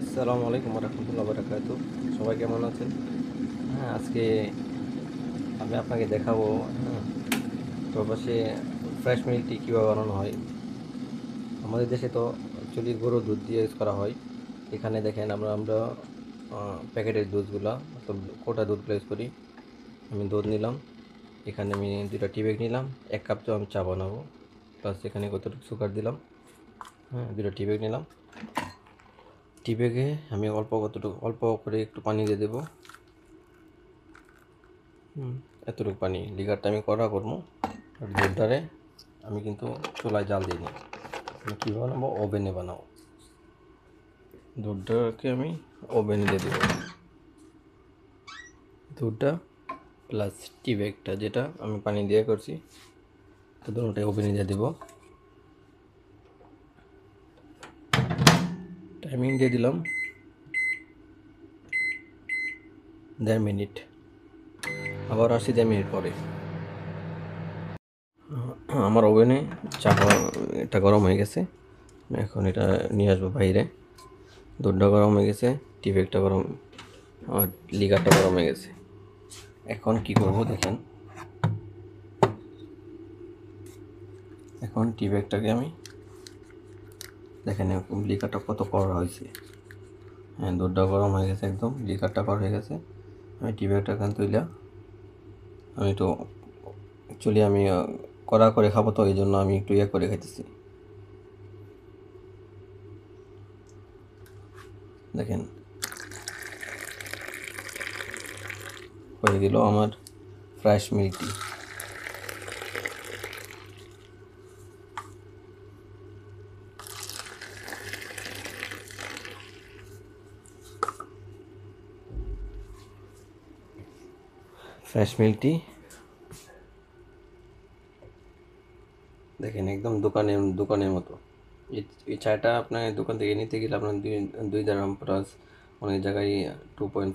আসসালামু আলাইকুম রহমতুল্লাহ বারাকাতু। সবাই কেমন আছেন? হ্যাঁ, আজকে আমি আপনাকে দেখাবো। হ্যাঁ, প্রবাসে ফ্রেশ মিল্ক টি কীভাবে বানানো হয়। আমাদের দেশে তো অ্যাকচুয়ালি গরুর দুধ দিয়ে ইউজ করা হয়। এখানে দেখেন আমরা প্যাকেটের দুধগুলা মতলব কোটা দুধগুলো ইউজ করি। আমি দুধ নিলাম, এখানে আমি 2টা টি ব্যাগ নিলাম, 1 কাপ তো আমি চা বানাবো, প্লাস এখানে কতটুকু সুগার দিলাম। হ্যাঁ, 2টা টি ব্যাগ নিলাম। টি ব্যাগে আমি অল্প করে একটু পানি দিয়ে দেবো। এতটুকু পানি লিগারটা আমি কড়া করবো। আর দুধটারে আমি কিন্তু চুলায় জাল দিই না, আমি কী বানাবো, ওভেনে বানাবো। দুধটাকে আমি ওভেনে দিয়ে দেবো। দুধটা প্লাস টি ব্যাগটা যেটা আমি পানি দিয়ে করছি, তো দুটোটাই ওভেনে দিয়ে দেবো। টাইমিং দিয়ে দিলাম 1.5 মিনিট। আবার আসি 1.5 মিনিট পরে। আমার ওভেনে এটা গরম হয়ে গেছে। এখন এটা নিয়ে আসবো বাইরে। দুধটা গরম হয়ে গেছে, টি ব্যাগটা গরম, আর লিগারটা গরম হয়ে গেছে। এখন কি করব দেখেন। এখন টি ব্যাগটাকে আমি দেখেন লিকারটা কত কড়া হয়েছে। হ্যাঁ, দুধটা গরম হয়ে গেছে, একদম লিকারটা কড়া হয়ে গেছে। আমি টি ব্যাগটা এখান তুইলা আমি একটু অ্যাকচুয়ালি আমি কড়া করে খাবো, তো এই জন্য আমি একটু ইয়ে করে খাইতেছি। দেখেন হয়ে গেল আমার fresh milk tea. Fresh milk tea দেখেন একদম দোকানের মতো। এই চাটা আপনার দোকান থেকে নিতে গেলে আপনার 2 দিরহাম প্লাস, অনেক জায়গায় 2.5